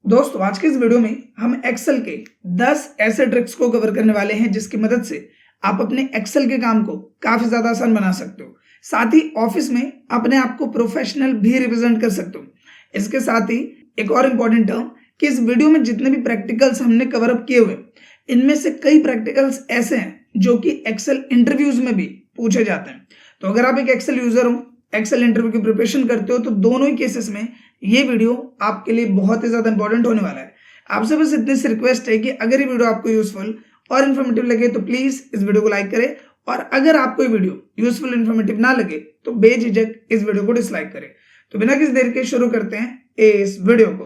दोस्तों आज के इस वीडियो में हम एक्सेल के 10 ऐसे ट्रिक्स को कवर करने वाले हैं जिसकी मदद से आप अपने एक्सेल के काम को काफी ज्यादा आसान बना सकते हो। साथ ही ऑफिस में अपने आप को प्रोफेशनल भी रिप्रेजेंट कर सकते हो। इसके साथ ही एक और इम्पोर्टेंट टर्म कि इस वीडियो में जितने भी प्रैक्टिकल्स हमने कवर अप किए हुए इनमें से कई प्रैक्टिकल्स ऐसे हैं जो कि एक्सेल इंटरव्यूज में भी पूछे जाते हैं। तो अगर आप एक एक्सेल यूजर हो, एक्सेल इंटरव्यू की प्रिपरेशन करते हो, तो दोनों ही केसेस में ये वीडियो आपके लिए बहुत ही ज्यादा इंपॉर्टेंट होने वाला है। आपसे बस इतनी सी रिक्वेस्ट है कि अगर ये वीडियो आपको यूजफुल और इन्फॉर्मेटिव लगे तो प्लीज इस वीडियो को लाइक करें, और अगर आपको ये वीडियो यूजफुल इन्फॉर्मेटिव ना लगे तो बेझिझक इस वीडियो को डिसलाइक करें। तो बिना किसी देर के शुरू करते हैं इस वीडियो को।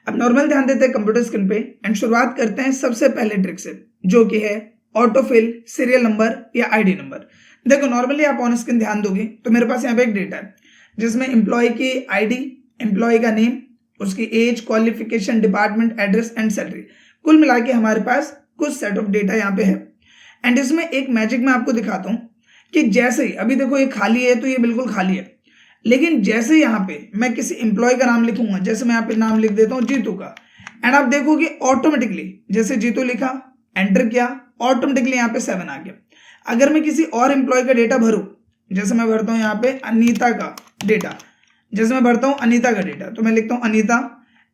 अब नॉर्मल ध्यान देते हैं कंप्यूटर स्क्रीन पे एंड शुरुआत करते हैं सबसे पहले ट्रिक से, जो कि है ऑटोफिल सीरियल नंबर या आईडी नंबर। देखो नॉर्मली आप ऑन स्क्रीन ध्यान दोगे तो मेरे पास यहाँ पे एक डेटा है जिसमें एम्प्लॉय की आईडी, एम्प्लॉय का नेम, उसकी age, qualification, department, address and salary, कुल मिला के हमारे पास कुछ सेट ऑफ डेटा यहाँ पे है। एंड इसमें एक मैजिक मैं आपको दिखाता हूँ कि जैसे ही अभी देखो ये खाली है तो ये बिल्कुल खाली है, लेकिन जैसे यहाँ पे मैं किसी एम्प्लॉय का नाम लिखूंगा, जैसे मैं यहाँ पे नाम लिख देता हूँ जीतू का, एंड आप देखोगे ऑटोमेटिकली जैसे जीतू लिखा, एंटर किया, ऑटोमेटिकली यहाँ पे 7 आ गया। अगर मैं किसी और एम्प्लॉय का डेटा भरूं, जैसे मैं भरता हूं यहाँ पे अनीता का डेटा, जैसे मैं भरता हूं अनीता का डेटा, तो मैं लिखता हूं अनीता,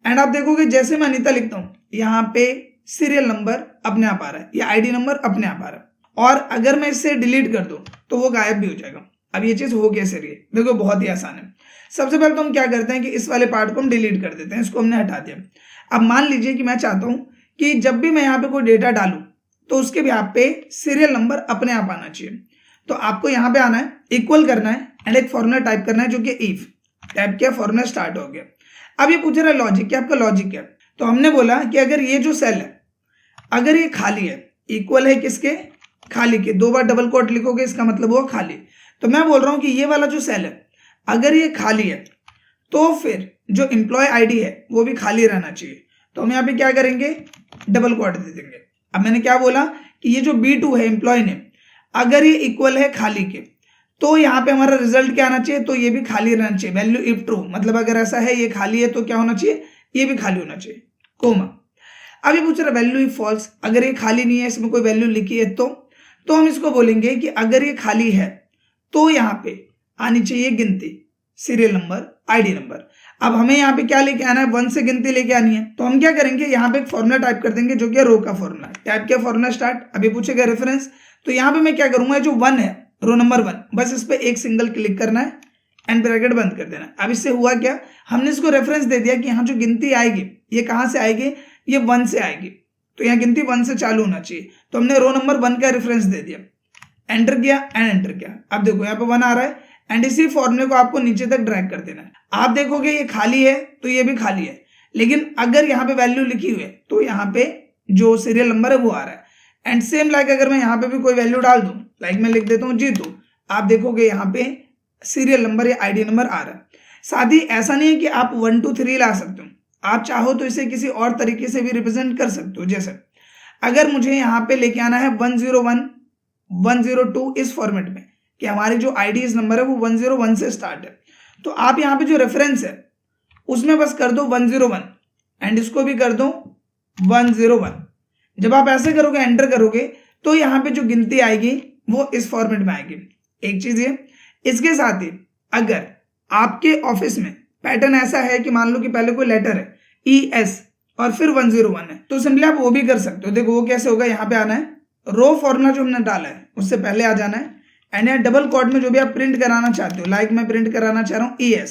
एंड आप देखोगे जैसे मैं अनीता लिखता हूं यहाँ पे सीरियल नंबर अपने आप आ रहा है या आईडी नंबर अपने आप आ रहा है। और अगर मैं इसे डिलीट कर दूं तो वो गायब भी हो जाएगा। अब ये चीज हो कैसे रही है, देखो बहुत ही आसान है। सबसे पहले तो हम क्या करते हैं कि इस वाले पार्ट को हम डिलीट कर देते हैं, इसको हमने हटा दिया। अब मान लीजिए कि मैं चाहता हूं कि जब भी मैं यहाँ पे कोई डेटा डालूं तो उसके भी यहाँ पे सीरियल नंबर अपने आप आना चाहिए। तो आपको यहाँ पे आना है, इक्वल करना है एंड एक फॉर्मूला टाइप करना है जो कि इफ टाइप किया, फॉर्मूला स्टार्ट हो गया। अब ये पूछ रहा है लॉजिक, क्या आपका लॉजिक क्या? तो हमने बोला कि अगर ये जो सेल है अगर ये खाली है, इक्वल है किसके? खाली के। 2 बार डबल कोट लिखोगे इसका मतलब हुआ खाली। तो मैं बोल रहा हूं कि ये वाला जो सेल है अगर ये खाली है तो फिर जो एम्प्लॉय आईडी है वो भी खाली रहना चाहिए। तो हम यहाँ पे क्या करेंगे, डबल कोट दे देंगे। अब मैंने क्या बोला कि ये जो B2 है एम्प्लॉय नेम, अगर ये इक्वल है खाली के तो यहाँ पे हमारा रिजल्ट क्या आना चाहिए, तो ये भी खाली रहना चाहिए। वैल्यू इफ ट्रू, मतलब अगर ऐसा है ये खाली है तो क्या होना चाहिए, ये भी खाली होना चाहिए, कोमा। अब ये पूछ रहा वैल्यू इफ फॉल्स, अगर ये खाली नहीं है, इसमें कोई वैल्यू लिखी है तो हम इसको बोलेंगे कि अगर ये खाली है तो यहाँ पे आनी चाहिए गिनती, सीरियल नंबर, आईडी नंबर। अब हमें यहाँ पे क्या लेके आना है, 1 से गिनती लेके आनी है। तो हम क्या करेंगे, यहाँ पे एक फॉर्मूला टाइप कर देंगे जो कि रो का फॉर्मूला। टाइप किया, फॉर्मूला स्टार्ट। अभी पूछेगा रेफरेंस, तो यहाँ पे मैं क्या करूंगा, जो 1 है, रो नंबर 1, बस इस पे एक सिंगल क्लिक करना है एंड ब्रैकेट बंद कर देना है। अब इससे हुआ क्या, हमने इसको रेफरेंस दे दिया कि यहाँ जो गिनती आएगी ये कहाँ से आएगी, ये 1 से आएगी। तो यहाँ गिनती 1 से चालू होना चाहिए, तो हमने रो नंबर 1 का रेफरेंस दे दिया, एंटर किया एंड एंटर किया। अब देखो यहाँ पे 1 आ रहा है एंड इसी फॉर्मूले को आपको नीचे तक ड्रैग कर देना है। आप देखोगे ये खाली है तो ये भी खाली है, लेकिन अगर यहाँ पे वैल्यू लिखी हुई है तो यहाँ पे जो सीरियल नंबर है वो आ रहा है। एंड सेम लाइक अगर मैं यहाँ पे भी कोई वैल्यू डाल दूं, लाइक मैं लिख देता हूँ जीतू, आप देखोगे यहाँ पे सीरियल नंबर या आईडी नंबर आ रहा है। साथ ही ऐसा नहीं है कि आप 1 2 3 ला सकते हो, आप चाहो तो इसे किसी और तरीके से भी रिप्रेजेंट कर सकते हो। जैसे अगर मुझे यहाँ पे लेके आना है 101 102 इस फॉर्मेट में कि हमारी जो आईडीज नंबर है वो 101 से स्टार्ट है, तो आप यहाँ पे जो रेफरेंस है उसमें बस कर दो 101 एंड इसको भी कर दो 101। जब आप ऐसे करोगे, एंटर करोगे, तो यहाँ पे जो गिनती आएगी वो इस फॉर्मेट में आएगी। एक चीज ये, इसके साथ ही अगर आपके ऑफिस में पैटर्न ऐसा है कि मान लो कि पहले कोई लेटर है ES और फिर 101 है, तो सिंपली आप वो भी कर सकते हो। देखो वो कैसे होगा, यहाँ पे आना है, रो फॉर्मूला जो हमने डाला है उससे पहले आ जाना है एंड यहाँ डबल कोट में जो भी आप प्रिंट कराना चाहते हो, लाइक मैं प्रिंट कराना चाह रहा हूँ ES,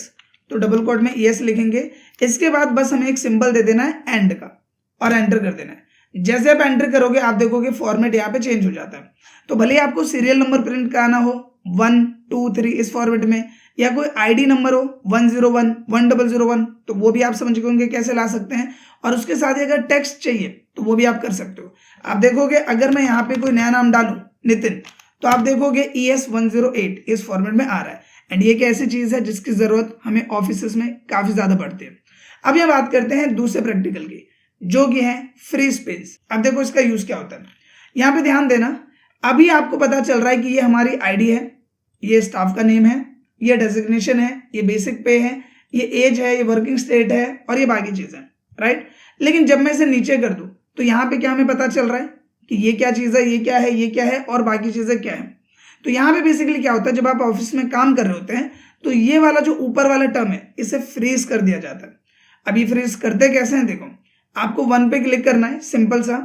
तो डबल कोट में ES लिखेंगे। इसके बाद बस हमें एक सिंबल दे देना है एंड का और एंटर कर देना है। जैसे आप एंटर करोगे आप देखोगे फॉर्मेट यहाँ पे चेंज हो जाता है। तो भले ही आपको सीरियल नंबर प्रिंट कराना हो 1 2 3 इस फॉर्मेट में, या कोई आईडी नंबर हो 101 1001, तो वो भी आप समझ गए कैसे ला सकते हैं। और उसके साथ ही अगर टेक्स्ट चाहिए तो वो भी आप कर सकते हो। आप देखोगे अगर मैं यहाँ पे कोई नया नाम डालूं नितिन, तो आप देखोगे ES 108 इस फॉर्मेट में आ रहा है। एंड ये एक ऐसी चीज है जिसकी जरूरत हमें ऑफिस में काफी ज्यादा पड़ती है। अब यह बात करते हैं दूसरे प्रैक्टिकल की, जो कि है फ्री स्पेस। अब देखो इसका यूज क्या होता है, यहाँ पे ध्यान देना। अभी आपको पता चल रहा है कि ये हमारी आईडी है, ये स्टाफ का नेम है, ये डेजिग्नेशन है, ये बेसिक पे है, ये एज है, ये वर्किंग स्टेट है और ये बाकी चीजें। राइट। लेकिन जब मैं इसे नीचे कर दूं तो यहाँ पे क्या हमें पता चल रहा है कि ये क्या चीज है, ये क्या है, ये क्या है और बाकी चीजें क्या है। तो यहाँ पे बेसिकली क्या होता है, जब आप ऑफिस में काम कर रहे होते हैं तो ये वाला जो ऊपर वाला टर्म है इसे फ्रीज कर दिया जाता है। अब ये फ्रीज करते कैसे हैं, देखो आपको 1 पे क्लिक करना है, सिंपल सा।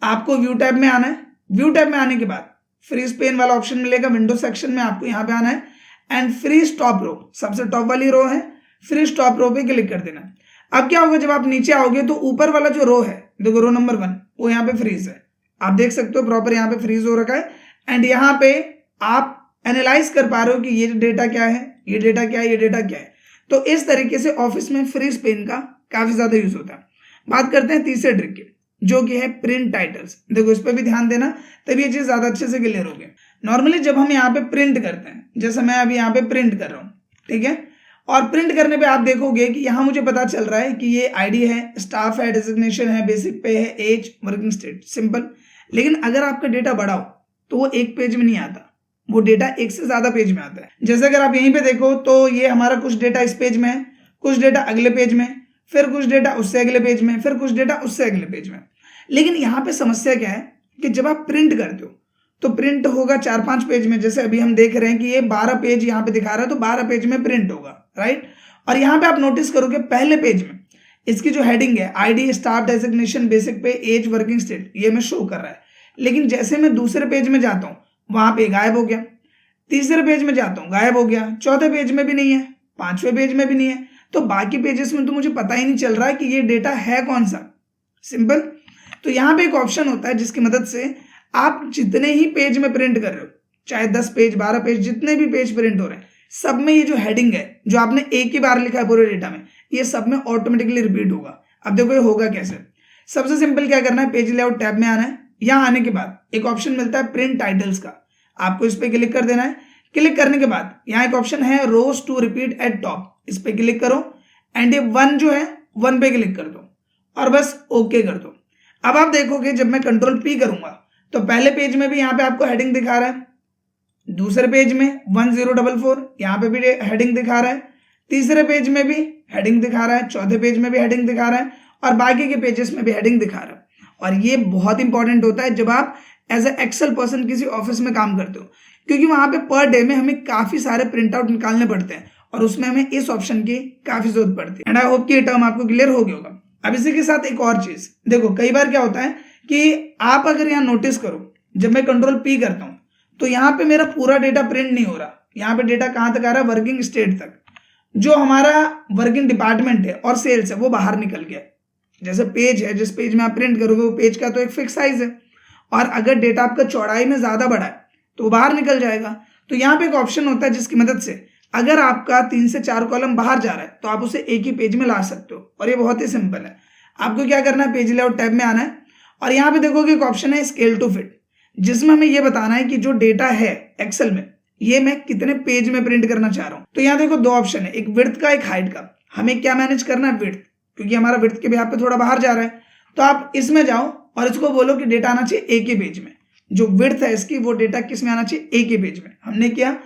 आपको व्यू टैब में आना है, व्यू टैब में आने के बाद फ्रीज पेन वाला ऑप्शन मिलेगा, विंडो सेक्शन में आपको यहाँ पे आना है एंड फ्रीज टॉप रो, सबसे टॉप वाली रो है, फ्रीज टॉप रो पे क्लिक कर देना। अब क्या होगा, जब आप नीचे आओगे तो ऊपर वाला जो रो है, देखो रो नंबर 1 वो यहाँ पे फ्रीज है, आप देख सकते हो प्रॉपर यहाँ पे फ्रीज हो रखा है एंड यहाँ पे आप एनालाइज कर पा रहे हो कि ये डेटा क्या है, ये डेटा क्या है, ये डेटा क्या है। तो इस तरीके से ऑफिस में फ्रीज पेन का काफी ज्यादा यूज होता है। बात करते हैं तीसरे ट्रिक की, जो कि है प्रिंट टाइटल्स। देखो इस पर भी ध्यान देना, तभी ये चीज ज्यादा अच्छे से क्लियर होगी। नॉर्मली जब हम यहाँ पे प्रिंट करते हैं, जैसे मैं अभी यहाँ पे प्रिंट कर रहा हूँ, ठीक है, और प्रिंट करने पे आप देखोगे कि यहाँ मुझे पता चल रहा है कि ये आईडी है, स्टाफ है, डेजिग्नेशन है, बेसिक पे है, एज, वर्किंग स्टेट, सिंपल। लेकिन अगर आपका डेटा बड़ा हो तो वो एक पेज में नहीं आता, वो डेटा एक से ज्यादा पेज में आता है। जैसे अगर आप यहीं पे देखो तो ये हमारा कुछ डेटा इस पेज में है, कुछ डेटा अगले पेज में, फिर कुछ डेटा उससे अगले पेज में, फिर कुछ डेटा उससे अगले पेज में। लेकिन यहाँ पे समस्या क्या है कि जब आप प्रिंट करते हो तो प्रिंट होगा 4-5 पेज में। जैसे अभी हम देख रहे हैं कि ये 12 पेज यहाँ पे दिखा रहा है, तो 12 पेज में प्रिंट होगा, राइट। और यहाँ पे आप नोटिस करोगे पहले पेज में इसकी जो हेडिंग है आईडी, स्टाफ, डेजिग्नेशन, बेसिक पे, एज, वर्किंग स्टेट, ये में शो कर रहा है। लेकिन जैसे मैं दूसरे पेज में जाता हूँ वहां पे गायब हो गया, तीसरे पेज में जाता हूँ गायब हो गया, चौथे पेज में भी नहीं है, 5वें पेज में भी नहीं है, तो बाकी पेजेस में तो मुझे पता ही नहीं चल रहा है कि ये डेटा है कौन सा, सिंपल। तो यहाँ पे एक ऑप्शन होता है जिसकी मदद से आप जितने ही पेज में प्रिंट कर रहे हो, चाहे 10 पेज, 12 पेज, जितने भी पेज प्रिंट हो रहे हैं, सब में ये जो हेडिंग है जो आपने एक ही बार लिखा है पूरे डेटा में, ये सब में ऑटोमेटिकली रिपीट होगा। अब देखो ये होगा कैसे। सबसे सिंपल क्या करना है, पेज लेआउट टैब में आना है। यहाँ आने के बाद एक ऑप्शन मिलता है प्रिंट टाइटल्स का, आपको इस पे क्लिक कर देना है। क्लिक करने के बाद यहाँ एक ऑप्शन है रोज टू रिपीट एट टॉप, इस पे क्लिक करो एंड ये 1 जो है 1 पे क्लिक कर दो और बस ओके कर दो। अब आप देखोगे जब मैं कंट्रोल P करूंगा तो पहले पेज में भी यहाँ पे आपको हेडिंग दिखा रहा है, दूसरे पेज में 1044 यहाँ पे भी हेडिंग दिखा रहा है, तीसरे पेज में भी हेडिंग दिखा रहा है, चौथे पेज में भी हेडिंग दिखा रहा है और बाकी के पेजेस में भी हेडिंग दिखा रहा है। और ये बहुत इंपॉर्टेंट होता है जब आप एज ए एक्सेल पर्सन किसी ऑफिस में काम करते हो, क्योंकि वहां पे पर डे में हमें काफी सारे प्रिंट आउट निकालने पड़ते हैं और उसमें हमें इस ऑप्शन की काफी जरूरत पड़ती है। एंड आई होप कि ये टर्म आपको क्लियर हो गया होगा। अब इसी के साथ एक और चीज देखो, कई बार क्या होता है कि आप अगर यहाँ नोटिस करो, जब मैं कंट्रोल P करता हूँ तो यहाँ पे मेरा पूरा डेटा प्रिंट नहीं हो रहा। यहाँ पे डेटा कहाँ तक आ रहा है, वर्किंग स्टेट तक। जो हमारा वर्किंग डिपार्टमेंट है और सेल्स है वो बाहर निकल गया। जैसे पेज है, जिस पेज में आप प्रिंट करोगे वो पेज का तो एक फिक्स साइज है, और अगर डेटा आपका चौड़ाई में ज्यादा बड़ा है तो वो बाहर निकल जाएगा। तो यहाँ पे एक ऑप्शन होता है जिसकी मदद से अगर आपका 3 से 4 कॉलम बाहर जा रहा है तो आप उसे एक ही पेज में ला सकते हो, और ये बहुत ही सिंपल है। आपको क्या करना है, पेज लेआउट टैब में आना है और यहाँ पे देखोगे एक ऑप्शन है स्केल टू फिट, जिसमें हमें ये बताना है कि जो डेटा है एक्सेल में ये मैं कितने पेज में प्रिंट करना चाह रहा हूँ। तो यहाँ देखो 2 ऑप्शन है, एक विड्थ का, एक हाइट का। हमें क्या मैनेज करना है, विड्थ, क्योंकि हमारा विड्थ के बिहाफ पे थोड़ा बाहर जा रहा है। तो आप इसमें जाओ और इसको बोलो कि डेटा आना चाहिए एक ही पेज में। जो विड्थ है इसकी वो डेटा किस में आना चाहिए, एक ही पेज में। हमने किया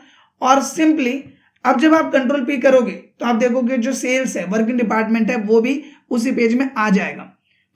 और सिंपली अब जब आप कंट्रोल P करोगे तो आप देखोगे जो सेल्स है, वर्किंग डिपार्टमेंट है, वो भी उसी पेज में आ जाएगा।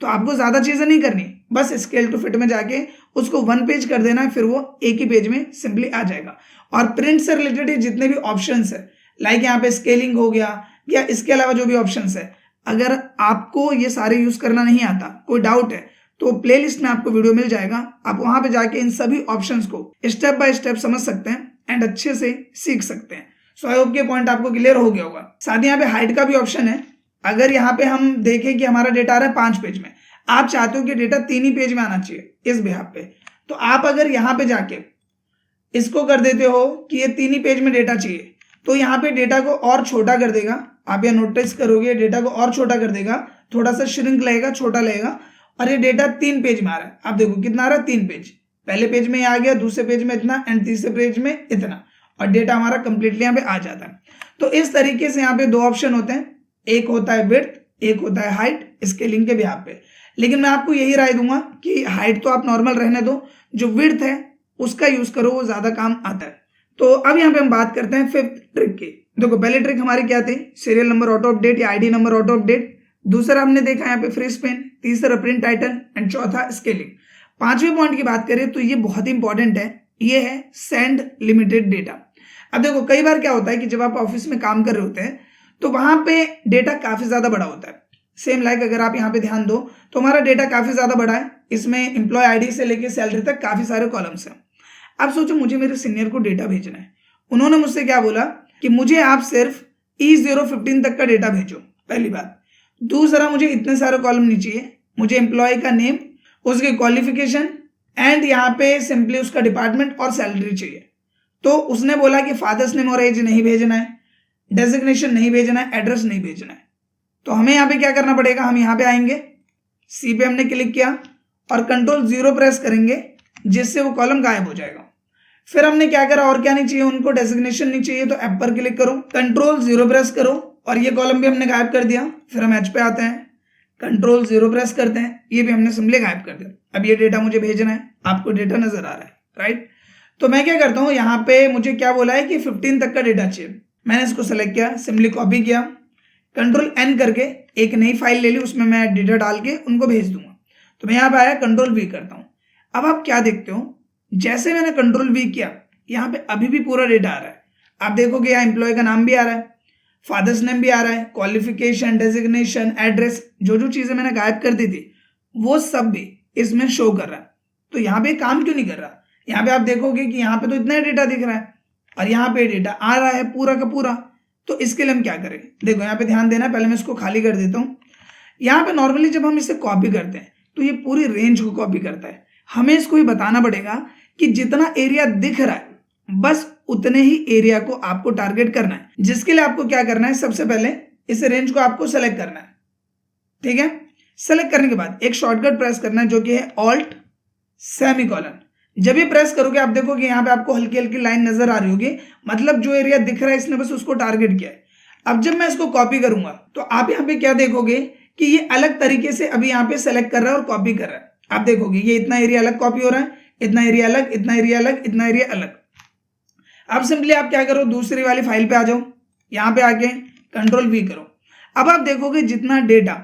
तो आपको ज्यादा चीजें नहीं करनी, बस स्केल टू फिट में जाके उसको 1 पेज कर देना है, फिर वो एक ही पेज में सिंपली आ जाएगा। और प्रिंट से रिलेटेड जितने भी ऑप्शंस है, लाइक यहाँ पे स्केलिंग हो गया या इसके अलावा जो भी ऑप्शंस है, अगर आपको ये सारे यूज करना नहीं आता, कोई डाउट है, तो प्लेलिस्ट में आपको वीडियो मिल जाएगा। आप वहां पे जाके इन सभी ऑप्शंस को स्टेप बाय स्टेप समझ सकते हैं एंड अच्छे से सीख सकते हैं। सो आई होप के पॉइंट आपको क्लियर हो गया होगा। साथ ही यहाँ पे हाइट का भी ऑप्शन है। अगर यहाँ पे हम देखें कि हमारा डेटा आ रहा है 5 पेज में, आप चाहते हो कि डेटा 3 ही पेज में आना चाहिए इस बिहाफ पे, तो आप अगर यहाँ पे जाके इसको कर देते हो कि ये 3 ही पेज में डेटा चाहिए, तो यहाँ पे डेटा को और छोटा कर देगा। आप यहाँ नोटिस करोगे डेटा को और छोटा कर देगा, थोड़ा सा श्रिंक लगेगा, छोटा लगेगा, और ये डेटा 3 पेज में आ रहा है। आप देखो कितना आ रहा है, 3 पेज। पहले पेज में आ गया, दूसरे पेज में इतना एंड तीसरे पेज में इतना, और डेटा हमारा कंप्लीटली यहाँ पे आ जाता है। तो इस तरीके से यहाँ पे 2 ऑप्शन होते हैं, एक होता है विड्थ, एक होता है हाइट, स्केलिंग के बिहाफ पे। लेकिन मैं आपको यही राय दूंगा कि हाइट तो आप नॉर्मल रहने दो, जो विड्थ है उसका यूज करो, वो ज्यादा काम आता है। तो अब यहाँ पे हम बात करते हैं 5th ट्रिक की। देखो पहले ट्रिक हमारी क्या थी, सीरियल नंबर ऑटो अपडेट या आईडी नंबर ऑटो अपडेट। दूसरा हमने देखा यहाँ पे फ्री स्पेन, तीसरा प्रिंट टाइटल एंड चौथा स्केलिंग। पांचवें पॉइंट की बात करें तो ये बहुत इंपॉर्टेंट है, ये है सेंड लिमिटेड डेटा। अब देखो कई बार क्या होता है कि जब आप ऑफिस में काम कर रहे होते हैं तो वहां पे डेटा काफी ज्यादा बड़ा होता है। सेम लाइक अगर आप यहाँ पे ध्यान दो तो हमारा डेटा काफी ज्यादा बड़ा है, इसमें एम्प्लॉय आईडी से लेके सैलरी तक काफी सारे कॉलम्स हैं। अब सोचो मुझे मेरे सीनियर को डेटा भेजना है, उन्होंने मुझसे क्या बोला कि मुझे आप सिर्फ E015 तक का डेटा भेजो, पहली बात। दूसरा मुझे इतने सारे कॉलम नहीं चाहिए, मुझे एम्प्लॉय का नेम, उसके क्वालिफिकेशन एंड यहाँ पे सिंपली उसका डिपार्टमेंट और सैलरी चाहिए। तो उसने बोला कि फादर्स नेम और एज नहीं भेजना है, डेजिग्नेशन नहीं भेजना है, एड्रेस नहीं भेजना है। तो हमें यहाँ पे क्या करना पड़ेगा, हम यहाँ पे आएंगे, सी पे हमने क्लिक किया और कंट्रोल 0 प्रेस करेंगे जिससे वो कॉलम गायब हो जाएगा। फिर हमने क्या करा, और क्या नहीं चाहिए उनको, डेजिग्नेशन नहीं चाहिए, तो ऐप पर क्लिक करो, कंट्रोल 0 प्रेस करो और ये कॉलम भी हमने गायब कर दिया। फिर हम एच पे आते हैं, कंट्रोल 0 प्रेस करते हैं, ये भी हमने सिंपली गायब कर दिया। अब ये डेटा मुझे भेजना है, आपको डेटा नजर आ रहा है, राइट। तो मैं क्या करता हूँ, यहाँ पे मुझे क्या बोला है कि 15 तक का डेटा चाहिए, मैंने इसको सेलेक्ट किया, सिंपली कॉपी किया, कंट्रोल N करके एक नई फाइल ले ली, उसमें मैं डेटा डाल के उनको भेज दूंगा। तो मैं यहाँ पे आया, कंट्रोल V करता हूँ। अब आप क्या देखते हो, जैसे मैंने कंट्रोल V किया यहाँ पे अभी भी पूरा डेटा आ रहा है। आप देखोगे यहाँ एम्प्लॉय का नाम भी आ रहा है, फादर्स नेम भी आ रहा है, क्वालिफिकेशन, डेजिग्नेशन, एड्रेस, जो जो चीजें मैंने गायब कर दी थी वो सब भी इसमें शो कर रहा है। तो यहाँ पे काम क्यों नहीं कर रहा, यहाँ पे आप देखोगे कि यहाँ पे तो इतना डेटा दिख रहा है और यहाँ पे डेटा आ रहा है पूरा का पूरा। तो इसके लिए हम क्या करें, देखो यहाँ पे ध्यान देना, पहले मैं इसको खाली कर देता हूँ। यहाँ पे नॉर्मली जब हम इसे कॉपी करते हैं तो ये पूरी रेंज को कॉपी करता है। हमें इसको ये बताना पड़ेगा कि जितना एरिया दिख रहा है बस उतने ही एरिया को आपको टारगेट करना है, जिसके लिए आपको क्या करना है, सबसे पहले इस रेंज को आपको सेलेक्ट करना है, ठीक है। सेलेक्ट करने के बाद एक शॉर्टकट प्रेस करना है जो कि है ऑल्ट सेमीकोलन। जब ये प्रेस करोगे आप देखोगे यहाँ पे आपको हल्की हल्की लाइन नजर आ रही होगी, मतलब जो एरिया दिख रहा है इसने बस उसको टारगेट किया है। अब जब मैं इसको कॉपी करूंगा तो आप यहाँ पे क्या देखोगे कि ये अलग तरीके से अभी यहाँ पे सेलेक्ट कर रहा है और कॉपी कर रहा है। आप देखोगे ये इतना एरिया अलग कॉपी हो रहा है, इतना एरिया अलग, इतना एरिया अलग, इतना एरिया अलग। अब सिंपली आप क्या करो, दूसरी वाली फाइल पे आ जाओ, यहाँ पे आके कंट्रोल V करो। अब आप देखोगे जितना डेटा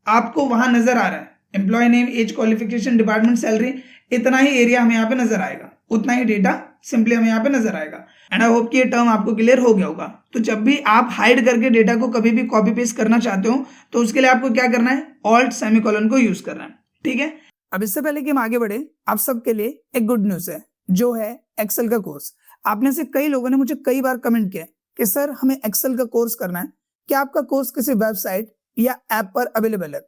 आपको वहां नजर आ रहा है, employ name, age, qualification, department, salary, इतना ही एरिया हमें यहाँ पे नजर आएगा, उतना ही डेटा सिंपली हमें यहाँ पे नजर आएगा। एंड आई होप कि ये टर्म आपको क्लियर हो गया होगा। तो जब भी आप हाइड करके डेटा को कभी भी कॉपी पेस्ट करना चाहते हो तो उसके लिए आपको क्या करना है, ऑल्ट सेमीकोलन को यूज करना है, ठीक है। अब इससे पहले कि हम आगे बढ़े, आप सबके लिए एक गुड न्यूज है, जो है एक्सेल का कोर्स। आपने से कई लोगों ने मुझे कई बार कमेंट किया कि सर हमें एक्सेल का कोर्स करना है, क्या आपका कोर्स किसी वेबसाइट या ऐप पर अवेलेबल है।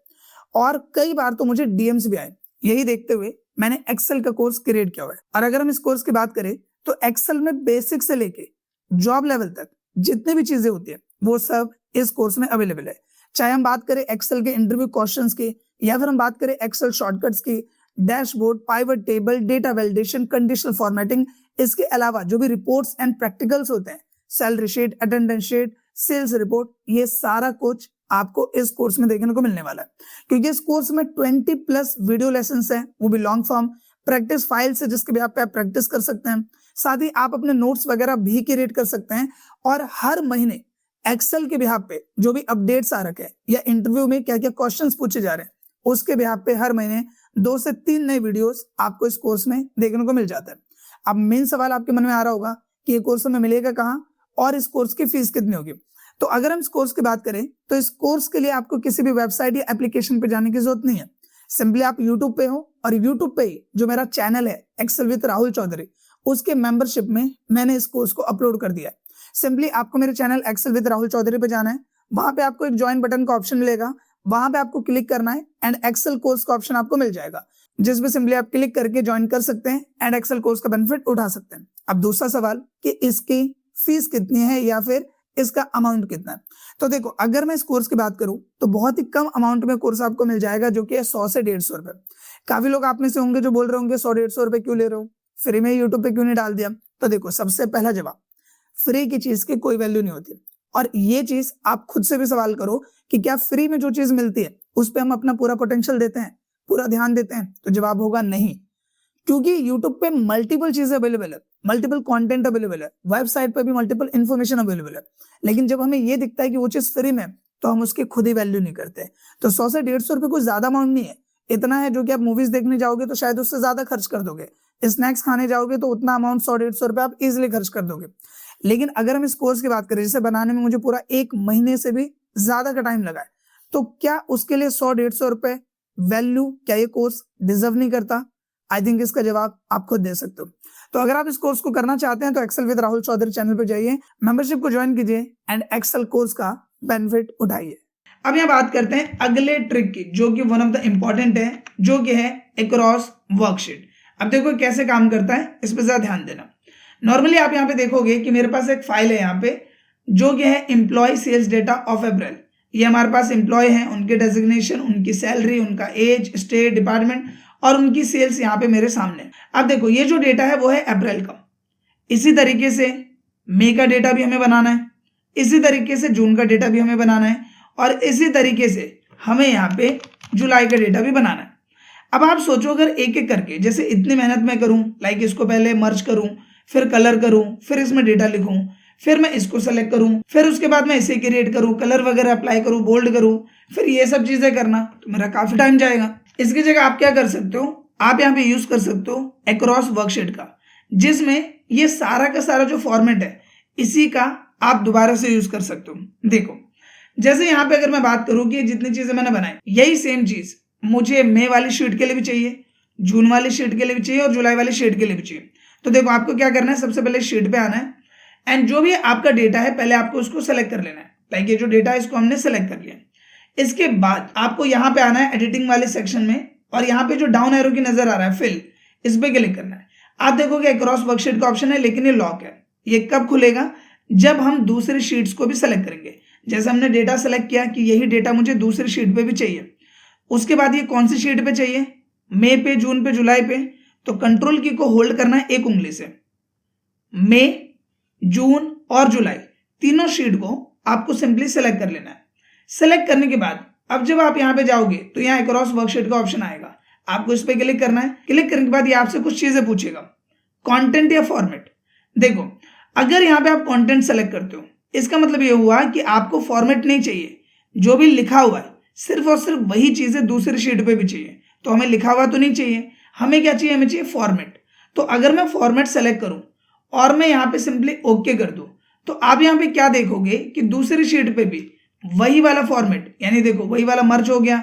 और कई बार तो मुझे डीएम्स भी आए। यही देखते हुए मैंने एक्सेल का कोर्स क्रिएट किया हुआ है। और अगर हम इस कोर्स की बात करें तो एक्सेल में बेसिक से लेके जॉब लेवल तक जितने भी चीजें होती है वो सब इस कोर्स में अवेलेबल है। चाहे हम बात करें एक्सेल के इंटरव्यू क्वेश्चंस की, या फिर हम बात करें एक्सेल शॉर्टकट्स की, dashboard, pivot table, data validation, conditional formatting, इसके अलावा जो भी रिपोर्ट्स एंड प्रैक्टिकल्स होते हैं, salary sheet, attendance sheet, sales report, ये सारा कुछ आपको इस कोर्स में देखने को मिलने वाला है। क्योंकि इस कोर्स में 20+ वीडियो लेसन्स हैं, वो भी लॉन्ग फॉर्म, प्रैक्टिस फाइल्स है जिसके भी आप प्रैक्टिस कर सकते हैं। साथ ही आप अपने नोट्स वगैरह भी क्रिएट कर सकते हैं। और हर महीने एक्सेल के बिहाफ पे जो भी अपडेट्स आ रखे हैं या इंटरव्यू में क्या क्या क्वेश्चंस पूछे जा रहे हैं, उसके बिहाफ पे हर महीने 2 से 3 नए वीडियोस आपको इस कोर्स में देखने को मिल जाता है। अब मेन सवाल आपके मन में आ रहा होगा कि ये कोर्स हमें मिलेगा कहाँ और इस कोर्स की फीस कितनी होगी। तो अगर हम इस कोर्स की बात करें तो इस कोर्स के लिए आपको किसी भी वेबसाइट या एप्लीकेशन पे जाने की जरूरत नहीं है। सिंपली आप यूट्यूब पे हो और यूट्यूब पे ही जो मेरा चैनल है एक्सेल विद राहुल चौधरी, उसके मेंबरशिप में मैंने इस कोर्स को अपलोड कर दिया है। सिंपली आपको मेरे channel Excel with Rahul Chaudhary पे जाना है, वहां पे आपको एक ज्वाइन बटन का ऑप्शन मिलेगा, वहां पे आपको क्लिक करना है एंड एक्सेल कोर्स का ऑप्शन आपको मिल जाएगा, जिसमें सिंपली आप क्लिक करके ज्वाइन कर सकते हैं एंड एक्सेल कोर्स का बेनिफिट उठा सकते हैं। अब दूसरा सवाल कि इसकी फीस कितनी है या फिर इसका अमाउंट कितना है। तो देखो, अगर मैं इस कोर्स की बात करूं तो बहुत ही कम अमाउंट में कोर्स आपको मिल जाएगा, जो कि है 100 से 150 रुपए। काफी लोग आप में से होंगे जो बोल रहे होंगे 100-150 रुपए क्यों ले रहे हो, फ्री में यूट्यूब पे क्यों नहीं डाल दिया। तो देखो, सबसे पहला जवाब, फ्री की चीज की कोई वैल्यू नहीं होती। और ये चीज आप खुद से भी सवाल करो कि क्या फ्री में जो चीज मिलती है उस पर हम अपना पूरा पोटेंशियल देते हैं, पूरा ध्यान देते हैं। तो जवाब होगा नहीं, क्योंकि यूट्यूब पे मल्टीपल चीजें अवेलेबल है, मल्टीपल कंटेंट अवेलेबल है, वेबसाइट पे भी मल्टीपल इंफॉर्मेशन अवेलेबल है। लेकिन जब हमें ये दिखता है कि वो चीज फ्री में, तो हम उसकी खुद ही वैल्यू नहीं करते। तो 100 से 150 रुपए कोई ज्यादा अमाउंट नहीं है, इतना है जो कि आप मूवीज देखने जाओगे तो शायद उससे ज्यादा खर्च कर दोगे, स्नैक्स खाने जाओगे तो उतना अमाउंट 100-150 रुपए आप इजिली खर्च कर दोगे। लेकिन अगर हम इस कोर्स की बात करें, जिसे बनाने में मुझे पूरा 1 महीने से भी ज्यादा का टाइम लगा है, तो क्या उसके लिए 100-150 रुपए वैल्यू, क्या ये कोर्स डिजर्व नहीं करता? आई थिंक इसका जवाब आप खुद दे सकते हो। तो अगर आप इस कोर्स को करना चाहते हैं तो Excel with Rahul Chaudhary channel पे जाइए, मेंबरशिप को ज्वाइन कीजिए एंड एक्सेल कोर्स का बेनिफिट उठाइए। अब यहाँ बात करते हैं अगले ट्रिक की, जो कि वन ऑफ द इंपॉर्टेंट है, जो कि है अक्रॉस वर्कशीट। अब देखो कैसे काम करता है, इस पर ज्यादा ध्यान देना। नॉर्मली आप यहाँ पे देखोगे कि मेरे पास एक फाइल है यहाँ पे, जो कि है employ sales data of April. ये हमारे पास एम्प्लॉय है, उनके डेजिग्नेशन, उनकी सैलरी, उनका एज, स्टेट, डिपार्टमेंट और उनकी सेल्स यहाँ पे मेरे सामने। अब देखो ये जो डेटा है वो है अप्रैल का। इसी तरीके से मई का डेटा भी हमें बनाना है, इसी तरीके से जून का डेटा भी हमें बनाना है, और इसी तरीके से हमें यहाँ पे जुलाई का डेटा भी बनाना है। अब आप सोचो अगर एक एक करके, जैसे इतनी मेहनत मैं करूं, लाइक इसको पहले मर्ज करूं, फिर कलर करूं, फिर इसमें डेटा लिखूं, फिर मैं इसको सेलेक्ट करूं, फिर उसके बाद मैं इसे क्रिएट करूं, कलर वगैरह अप्लाई करूं, बोल्ड करूं, फिर ये सब चीजें करना, तो मेरा काफी टाइम जाएगा। इसकी जगह आप क्या कर सकते हो, आप यहाँ पे यूज कर सकते हो अक्रॉस वर्कशीट का, जिसमें ये सारा का सारा जो फॉर्मेट है इसी का आप दोबारा से यूज कर सकते हो। देखो जैसे यहाँ पे अगर मैं बात करूं कि जितनी चीजें मैंने बनाई, यही सेम चीज मुझे मई वाली शीट के लिए भी चाहिए, जून वाली शीट के लिए भी चाहिए और जुलाई वाली शीट के लिए भी चाहिए। तो देखो आपको क्या करना है, सबसे पहले शीट पे आना है एंड जो भी आपका डेटा है पहले आपको उसको सेलेक्ट कर लेना है। लाइक ये जो डेटा है इसको हमने सेलेक्ट कर लिया। इसके बाद आपको यहाँ पे आना है एडिटिंग वाले सेक्शन में, और यहाँ पे जो डाउन एरो की नजर आ रहा है फिल, इस पे क्लिक करना है। आप देखोगे अक्रॉस वर्कशीट का ऑप्शन है, लेकिन ये लॉक है। ये कब खुलेगा, जब हम दूसरी शीट्स को भी सेलेक्ट करेंगे। जैसे हमने डेटा सेलेक्ट किया कि यही डेटा मुझे दूसरी शीट पे भी चाहिए, उसके बाद ये कौन सी शीट पे चाहिए, मई पे, जून पे, जुलाई पे, तो कंट्रोल की को होल्ड करना है एक उंगली से। मई, जून और जुलाई तीनों शीट को आपको सिंपली सेलेक्ट कर लेना है। सेलेक्ट करने के बाद अब जब आप यहाँ पे जाओगे तो यहाँ अक्रॉस वर्कशीट का ऑप्शन आएगा, आपको इस पे क्लिक करना है। क्लिक करने के बाद ये आपसे कुछ चीजें पूछेगा, कंटेंट या फॉर्मेट। देखो अगर यहाँ पे आप कंटेंट सेलेक्ट करते हो, इसका मतलब ये हुआ कि आपको फॉर्मेट नहीं चाहिए, जो भी लिखा हुआ है सिर्फ और सिर्फ वही चीजें दूसरी शीट पे भी चाहिए। तो हमें लिखा हुआ तो नहीं चाहिए, हमें क्या चाहिए, हमें चाहिए फॉर्मेट। तो अगर मैं फॉर्मेट सेलेक्ट करूं और मैं यहाँ पे सिंपली ओके कर दूं, तो आप यहाँ पे क्या देखोगे कि दूसरी शीट पे भी वही वाला फॉर्मेट, यानी देखो वही वाला मर्ज हो गया,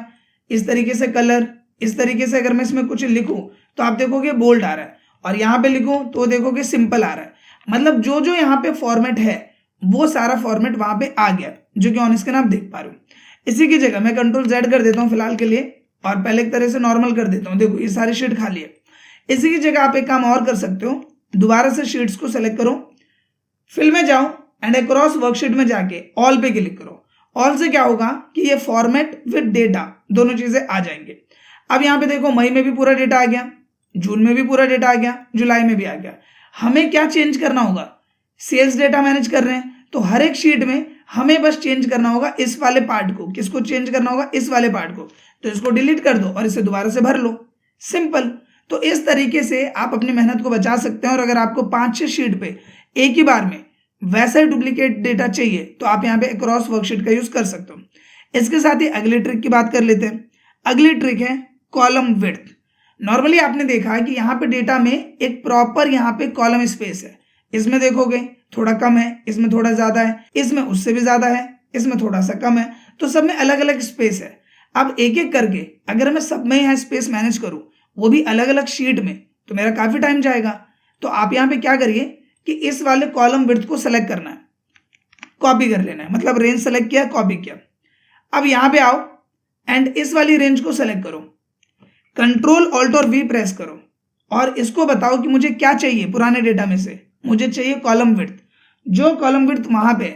इस तरीके से कलर, इस तरीके से अगर मैं इसमें कुछ लिखूं तो आप देखोगे बोल्ड आ रहा है, और यहाँ पे लिखूं तो देखोगे सिंपल आ रहा है। मतलब जो जो यहाँ पे फॉर्मेट है वो सारा फॉर्मेट वहां पे आ गया, जो कि ऑन स्क्रीन आप देख पा रहे हो। इसी की जगह मैं कंट्रोल Z कर देता हूँ फिलहाल के लिए, और पहले एक तरह से नॉर्मल कर देता हूँ। देखो ये सारी शीट खाली है। इसी की जगह आप एक काम और कर सकते हो, दोबारा से शीट्स को सेलेक्ट करो, फिल में जाओ एंड अक्रॉस वर्कशीट में जाके ऑल पे क्लिक करो। ऑल से क्या होगा कि ये फॉर्मेट विद डेटा दोनों चीजें आ जाएंगे। अब यहाँ पे देखो मई में भी पूरा डेटा आ गया, जून में भी पूरा डेटा आ गया, जुलाई में भी आ गया। हमें क्या चेंज करना होगा, सेल्स डेटा मैनेज कर रहे हैं तो हर एक शीट में हमें बस चेंज करना होगा इस वाले पार्ट को। किसको चेंज करना होगा, इस वाले पार्ट को। तो इसको डिलीट कर दो और इसे दोबारा से भर लो, सिंपल। तो इस तरीके से आप अपनी मेहनत को बचा सकते हैं। और अगर आपको 5-6 शीट पे एक ही बार में वैसा ही डुप्लीकेट डेटा चाहिए तो आप यहाँ पे अक्रॉस वर्कशीट का यूज कर सकते हो। इसके साथ ही अगली ट्रिक की बात कर लेते हैं। अगली ट्रिक है कॉलम विड्थ। नॉर्मली आपने देखा कि यहाँ पे डेटा में एक प्रॉपर यहाँ पे कॉलम स्पेस है। इसमें देखोगे थोड़ा कम है, इसमें थोड़ा ज्यादा है, इसमें उससे भी ज्यादा है, इसमें थोड़ा सा कम है, तो सब में अलग अलग स्पेस है। अब एक एक करके अगर मैं सब में यहाँ स्पेस मैनेज करूं, वो भी अलग अलग शीट में, तो मेरा काफी टाइम जाएगा। तो आप यहाँ पे क्या करिए कि इस वाले कॉलम विड्थ को सेलेक्ट करना है, कॉपी कर लेना है, मतलब रेंज सेलेक्ट किया, कॉपी किया। अब यहाँ पे आओ एंड इस वाली रेंज को सेलेक्ट करो, कंट्रोल ऑल्ट और वी प्रेस करो और इसको बताओ कि मुझे क्या चाहिए पुराने डेटा में से। मुझे चाहिए कॉलम विड्थ, जो कॉलम विड्थ वहां पे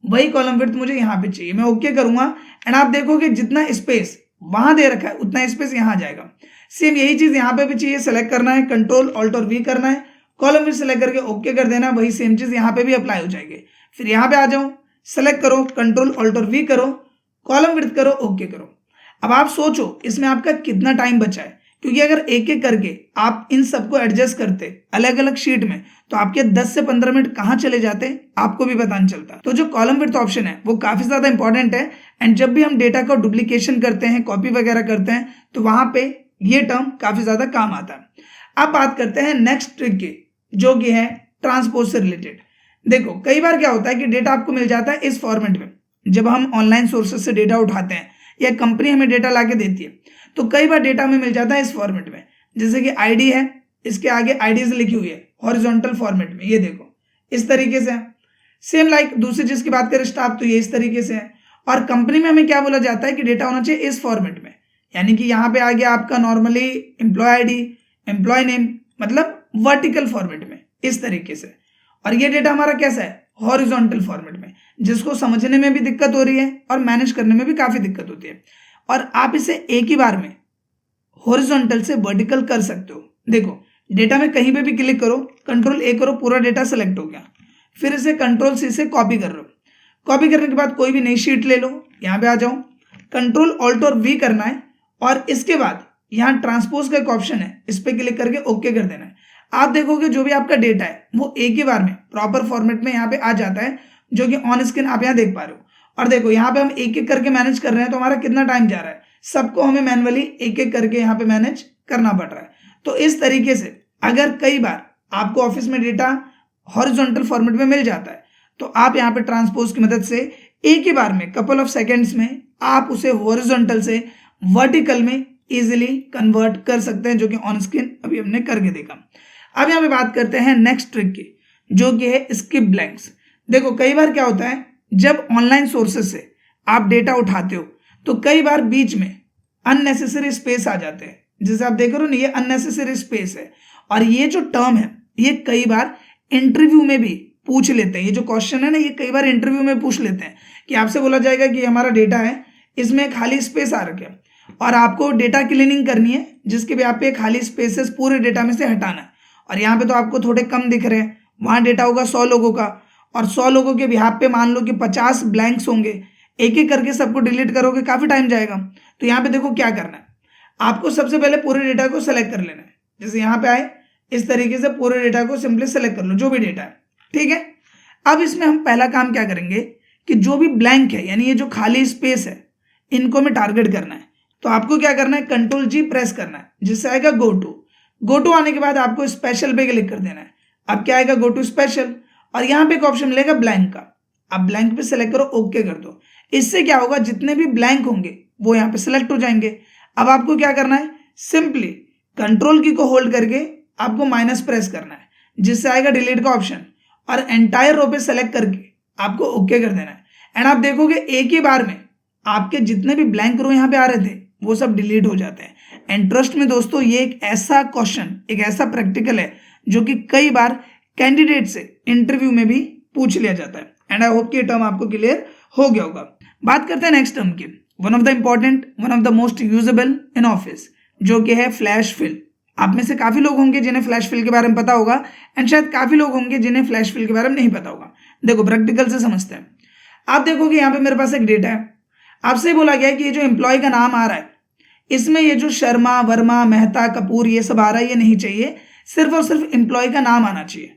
वही कॉलम विड्थ मुझे यहाँ पे चाहिए। मैं ओके करूंगा एंड आप देखोगे जितना स्पेस वहां दे रखा है उतना स्पेस यहाँ जाएगा। सेम यही चीज यहाँ पे भी चाहिए, सेलेक्ट करना है, कंट्रोल ऑल्ट और वी करना है, कॉलम विड्थ सेलेक्ट करके ओके कर देना, वही सेम चीज यहाँ पे भी अप्लाई हो जाएगी। फिर यहाँ पे आ जाओ, सेलेक्ट करो, कंट्रोल ऑल्ट और वी करो, कॉलम विड्थ करो, ओके करो। अब आप सोचो इसमें आपका कितना टाइम बचा है, क्योंकि अगर एक एक करके आप इन सबको एडजस्ट करते अलग अलग शीट में तो आपके 10 से 15 मिनट कहाँ चले जाते आपको भी पता नहीं चलता। तो जो कॉलम विड्थ ऑप्शन है वो काफी ज्यादा इंपॉर्टेंट है। एंड जब भी हम डेटा का डुप्लीकेशन करते हैं, कॉपी वगैरह करते हैं, तो वहां पे ये टर्म काफी ज्यादा काम आता है। अब बात करते हैं नेक्स्ट ट्रिक की, जो कि है ट्रांसपोज से रिलेटेड। देखो कई बार क्या होता है कि डेटा आपको मिल जाता है इस फॉर्मेट में, जब हम ऑनलाइन सोर्सेज से डेटा उठाते हैं या कंपनी हमें डेटा लाके देती है, तो कई बार डेटा हमें मिल जाता है इस फॉर्मेट में, जैसे कि आईडी है, इसके आगे आईडीज लिखी हुई है हॉरिजॉन्टल फॉर्मेट में, ये देखो इस तरीके से है। सेम लाइक दूसरी चीज की बात करें स्टाफ, तो ये इस तरीके से है। और कंपनी में हमें क्या बोला जाता है कि डेटा होना चाहिए इस फॉर्मेट में, यानी कि यहाँ पे आ गया आपका normally employ ID, employ name, मतलब वर्टिकल फॉर्मेट में इस तरीके से। और ये डेटा हमारा कैसा है, हॉरिजॉन्टल फॉर्मेट में, जिसको समझने में भी दिक्कत हो रही है और मैनेज करने में भी काफी दिक्कत होती है। और आप इसे एक ही बार में हॉरिजॉन्टल से वर्टिकल कर सकते हो। देखो डेटा में कहीं पे भी क्लिक करो, कंट्रोल ए करो, पूरा डेटा सेलेक्ट हो गया। फिर इसे कंट्रोल सी से कॉपी कर लो। कॉपी करने के बाद कोई भी नई शीट ले लो, यहाँ पे आ जाओ, कंट्रोल ऑल्ट और वी करना है, और इसके बाद यहाँ ट्रांसपोज का एक ऑप्शन है, इस पे क्लिक करके ओके कर देना है। आप देखोगे जो भी आपका डेटा है वो एक ही बार में प्रॉपर फॉर्मेट में यहाँ पे आ जाता है, जो कि ऑन स्क्रीन आप यहाँ देख पा रहे हो। और देखो यहाँ पे हम एक एक करके मैनेज कर रहे हैं, तो हमारा कितना टाइम जा रहा है, सबको हमें मैनुअली एक एक करके यहाँ पे मैनेज करना पड़ रहा है। तो इस तरीके से अगर कई बार आपको ऑफिस में डेटा हॉरिजॉन्टल फॉर्मेट में मिल जाता है, तो आप यहाँ पे ट्रांसपोज की मदद से एक ही बार में कपल ऑफ सेकेंड्स में आप उसे हॉरिजॉन्टल से वर्टिकल में इजीली कन्वर्ट कर सकते हैं, जो कि ऑन स्क्रीन अभी हमने करके देखा। अब यहाँ पे बात करते हैं नेक्स्ट ट्रिक की, जो कि है स्किप ब्लैंक्स। देखो कई बार क्या होता है, जब ऑनलाइन सोर्सेज से आप डेटा उठाते हो, तो कई बार बीच में अननेसेसरी स्पेस आ जाते हैं, जैसे आप देख रहे हो ना, ये अननेसेसरी स्पेस है। और ये जो टर्म है, ये कई बार इंटरव्यू में भी पूछ लेते हैं। ये जो क्वेश्चन है ना, ये कई बार इंटरव्यू में पूछ लेते हैं कि आपसे बोला जाएगा कि हमारा डेटा है, इसमें खाली स्पेस आ रखे है और आपको डेटा क्लीनिंग करनी है, जिसके भी आप पे खाली स्पेसेस पूरे डेटा में से हटाना है। और यहाँ पे तो आपको थोड़े कम दिख रहे हैं, वहाँ डेटा होगा 100 लोगों का, और 100 लोगों के बिहाफ पे मान लो कि 50 ब्लैंक्स होंगे, एक एक करके सबको डिलीट करोगे काफी टाइम जाएगा। तो यहाँ पे देखो क्या करना है, आपको सबसे पहले पूरे डेटा को सेलेक्ट कर लेना है। जैसे यहाँ पे आए, इस तरीके से पूरे डेटा को सिंपली सेलेक्ट कर लो, जो भी डेटा है, ठीक है। अब इसमें हम पहला काम क्या करेंगे कि जो भी ब्लैंक है, यानी ये जो खाली स्पेस है, इनको हमें टारगेट करना है। तो आपको क्या करना है, कंट्रोल जी प्रेस करना है, जिससे आएगा गो टू। गो टू आने के बाद आपको स्पेशल पे क्लिक कर देना है। अब क्या आएगा, गो टू स्पेशल, और यहाँ पे एक ऑप्शन मिलेगा ब्लैंक का, आप ब्लैंक पे सेलेक्ट करो, ओके कर दो। इससे क्या होगा, जितने भी ब्लैंक होंगे वो यहाँ पे सेलेक्ट हो जाएंगे। अब आपको क्या करना है, सिंपली कंट्रोल की को होल्ड करके आपको माइनस प्रेस करना है, जिससे आएगा डिलीट का ऑप्शन, और एंटायर रो पे सेलेक्ट करके आपको ओके कर देना है। एंड आप देखोगे एक ही बार में आपके जितने भी ब्लैंक रो यहाँ पे आ रहे थे वो सब डिलीट हो जाते हैं। एंड ट्रस्ट में दोस्तों, ये एक ऐसा क्वेश्चन, एक ऐसा प्रैक्टिकल है जो कि कई बार कैंडिडेट से इंटरव्यू में भी पूछ लिया जाता है। एंड आई होप कि ये टर्म आपको क्लियर हो गया होगा। बात करते हैं नेक्स्ट टर्म की, one of the important, one of the most usable in office, जो कि है फ्लैश फिल। आप में से काफी लोग होंगे जिन्हें फ्लैश फिल के बारे में पता होगा, एंड शायद काफी लोग होंगे जिन्हें फ्लैश फिल के बारे में नहीं पता होगा। देखो प्रैक्टिकल से समझते हैं। आप देखोगे यहाँ पे मेरे पास एक डेटा है, आपसे बोला गया है कि ये जो एम्प्लॉय का नाम आ रहा है, इसमें ये जो शर्मा, वर्मा, मेहता, कपूर, ये सब आ रहा है, ये नहीं चाहिए, सिर्फ और सिर्फ एम्प्लॉय का नाम आना चाहिए।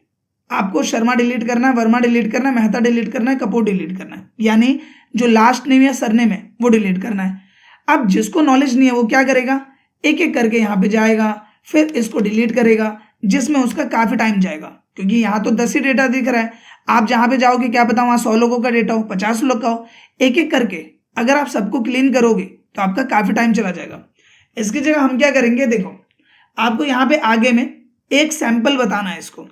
आपको शर्मा डिलीट करना है, वर्मा डिलीट करना है, मेहता डिलीट करना है, कपूर डिलीट करना है, यानी जो लास्ट नेम या सरनेम है वो डिलीट करना है। अब जिसको नॉलेज नहीं है वो क्या करेगा, एक एक करके यहाँ पे जाएगा, फिर इसको डिलीट करेगा, जिसमें उसका काफी टाइम जाएगा, क्योंकि यहाँ तो 10 ही डेटा दिख रहा है। आप जहां पे जाओगे क्या पता वहां 100 लोगों का डेटा हो, 50 लोग का हो, एक एक करके अगर आप सबको क्लीन करोगे तो आपका काफी टाइम चला जाएगा। इसकी जगह हम क्या करेंगे, देखो आपको यहाँ पे आगे में एक सैंपल बताना है इसको,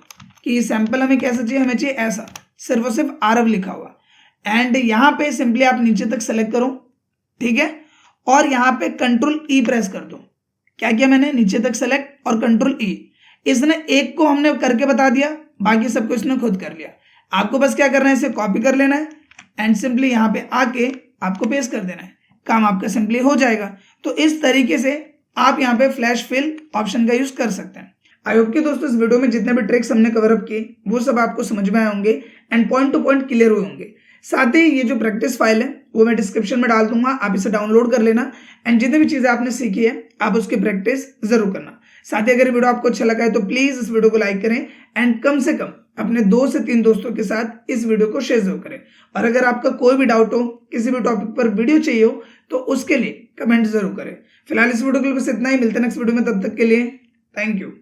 कि ये सैंपल हमें कैसा चाहिए, हमें चाहिए ऐसा, सिर्फ और सिर्फ आरव लिखा हुआ। एंड यहाँ पे सिंपली आप नीचे तक सेलेक्ट करो, ठीक है, और यहाँ पे कंट्रोल ई प्रेस कर दो। क्या किया मैंने, नीचे तक सेलेक्ट और कंट्रोल ई। इसने एक को हमने करके बता दिया, बाकी सबको इसने खुद कर लिया। आपको बस क्या करना है, इसे कॉपी कर लेना है एंड सिंपली यहाँ पे आके आपको पेस्ट कर देना है, काम आपका सिंपली हो जाएगा। तो इस तरीके से आप यहाँ पे फ्लैश फिल ऑप्शन का यूज कर सकते हैं। आई होप कि दोस्तों इस वीडियो में जितने भी ट्रिक्स हमने कवर अप किए वो सब आपको समझ में आए होंगे and point two point clear हुए होंगे। साथ ही ये जो प्रैक्टिस फाइल है वो मैं डिस्क्रिप्शन में डाल दूंगा, आप इसे डाउनलोड कर लेना एंड जितनी भी चीजें आपने सीखी है आप उसकी प्रैक्टिस जरूर करना। साथ ही अगर वीडियो आपको अच्छा लगा है तो प्लीज इस वीडियो को लाइक करें एंड कम से कम अपने 2 से 3 दोस्तों के साथ इस वीडियो को शेयर जरूर करें। और अगर आपका कोई भी डाउट हो, किसी भी टॉपिक पर वीडियो चाहिए हो, तो उसके लिए कमेंट जरूर करें। फिलहाल इस वीडियो के लिए बस इतना ही, मिलते हैं नेक्स्ट वीडियो में, तब तक के लिए थैंक यू।